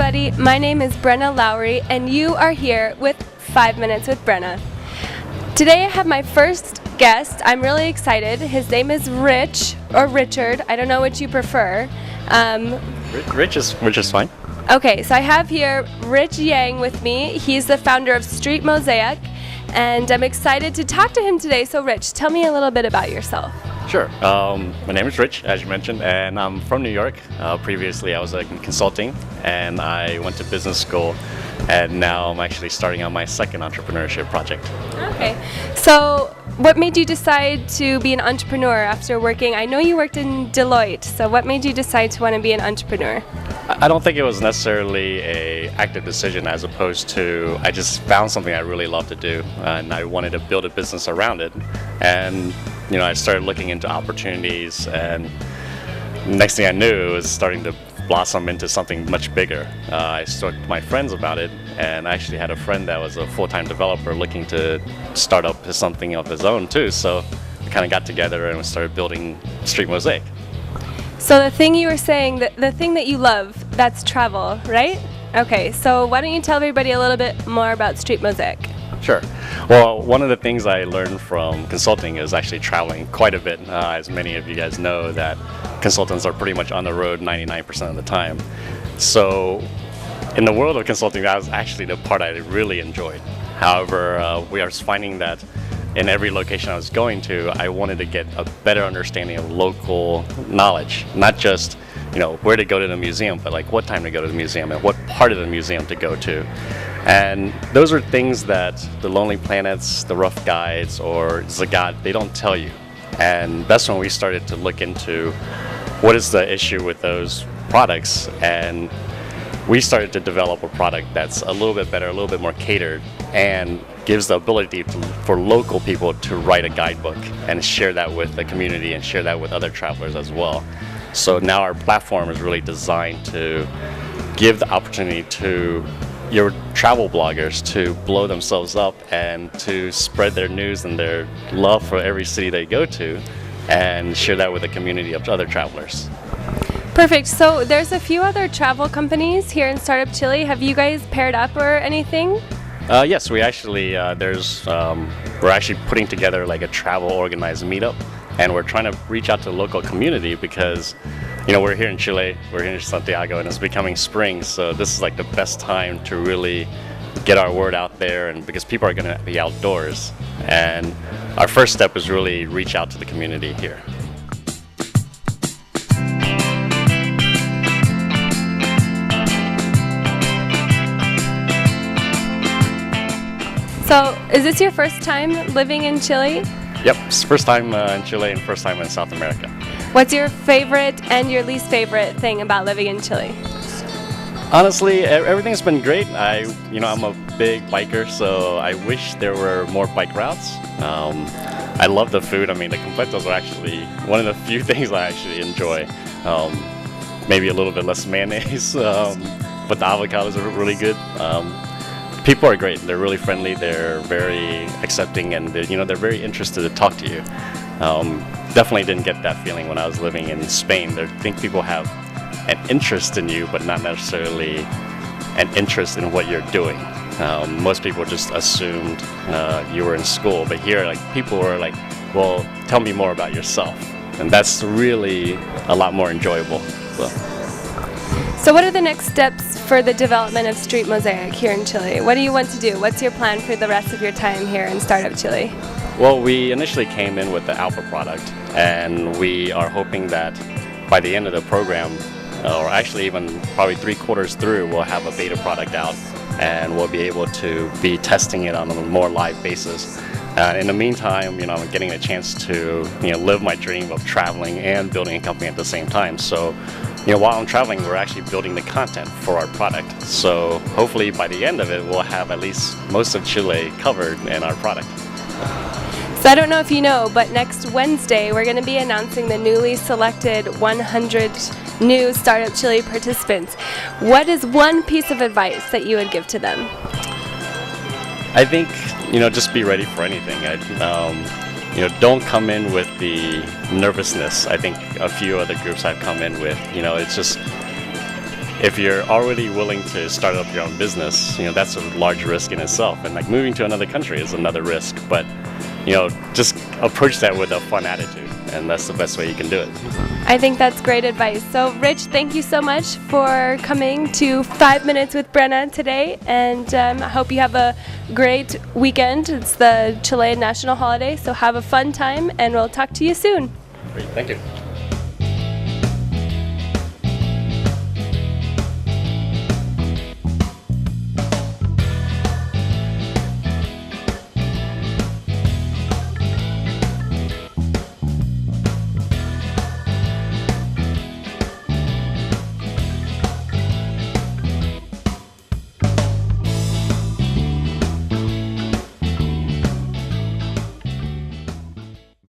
everybody. My name is Brenna Lowry, and you are here with 5 Minutes with Brenna. Today I have my first guest. I'm really excited. His name is Rich, or Richard. I don't know which you prefer. Rich is fine. Okay, so I have here Rich Yang with me. He's the founder of Street Mosaic, and I'm excited to talk to him today. So Rich, tell me a little bit about yourself. Sure. My name is Rich, as you mentioned, and I'm from New York. Previously, I was in consulting, and I went to business school, and now I'm actually starting on my second entrepreneurship project. Okay. So what made you decide to be an entrepreneur after working? I know you worked in Deloitte, so what made you decide to want to be an entrepreneur? I don't think it was necessarily an active decision, as opposed to I just found something I really love to do, and I wanted to build a business around it. And I started looking into opportunities, and next thing I knew, it was starting to blossom into something much bigger. I talked to my friends about it, and I actually had a friend that was a full-time developer looking to start up something of his own too. So we kind of got together and we started building Street Mosaic. So the thing you were saying, the thing that you love, that's travel, right? Okay, so why don't you tell everybody a little bit more about Street Mosaic? Sure. Well, one of the things I learned from consulting is actually traveling quite a bit. As many of you guys know, that consultants are pretty much on the road 99% of the time. So in the world of consulting, that was actually the part I really enjoyed. However, we are finding that in every location I was going to, I wanted to get a better understanding of local knowledge, not just where to go to the museum, but like what time to go to the museum and what part of the museum to go to. And those are things that the Lonely Planets, the Rough Guides, or Zagat, they don't tell you. And that's when we started to look into what is the issue with those products, and we started to develop a product that's a little bit better, a little bit more catered, and gives the ability for local people to write a guidebook and share that with the community and share that with other travelers as well. So now our platform is really designed to give the opportunity to your travel bloggers to blow themselves up and to spread their news and their love for every city they go to and share that with a community of other travelers. Perfect. So there's a few other travel companies here in Startup Chile. Have you guys paired up or anything? Yes, we actually we're actually putting together like a travel organized meetup, and we're trying to reach out to the local community because we're here in Chile, we're here in Santiago, and it's becoming spring, so this is like the best time to really get our word out there, and because people are going to be outdoors, and our first step is really reach out to the community here. So is this your first time living in Chile? Yep, it's first time in Chile and first time in South America. What's your favorite and your least favorite thing about living in Chile? Honestly, everything's been great. I'm a big biker, so I wish there were more bike routes. I love the food. I mean, the completos are actually one of the few things I actually enjoy. Maybe a little bit less mayonnaise, but the avocados are really good. People are great. They're really friendly. They're very accepting, and they're very interested to talk to you. Definitely didn't get that feeling when I was living in Spain. I think people have an interest in you, but not necessarily an interest in what you're doing. Most people just assumed you were in school, but here, people were like, "Well, tell me more about yourself," and that's really a lot more enjoyable. So what are the next steps for the development of Street Mosaic here in Chile? What do you want to do? What's your plan for the rest of your time here in Startup Chile? Well, we initially came in with the alpha product, and we are hoping that by the end of the program, or actually even probably 3/4 through, we'll have a beta product out, and we'll be able to be testing it on a more live basis. In the meantime, I'm getting a chance to live my dream of traveling and building a company at the same time. So while I'm traveling, we're actually building the content for our product. So hopefully by the end of it, we'll have at least most of Chile covered in our product. So I don't know if you know, but next Wednesday, we're going to be announcing the newly selected 100 new Startup Chile participants. What is one piece of advice that you would give to them? I think, just be ready for anything. Don't come in with the nervousness. I think a few other groups I've come in with, it's just if you're already willing to start up your own business, that's a large risk in itself. And like moving to another country is another risk, but just approach that with a fun attitude, and that's the best way you can do it. I think that's great advice. So Rich, thank you so much for coming to 5 Minutes with Brenna today, and I hope you have a great weekend. It's the Chilean national holiday, so have a fun time, and we'll talk to you soon. Great, thank you.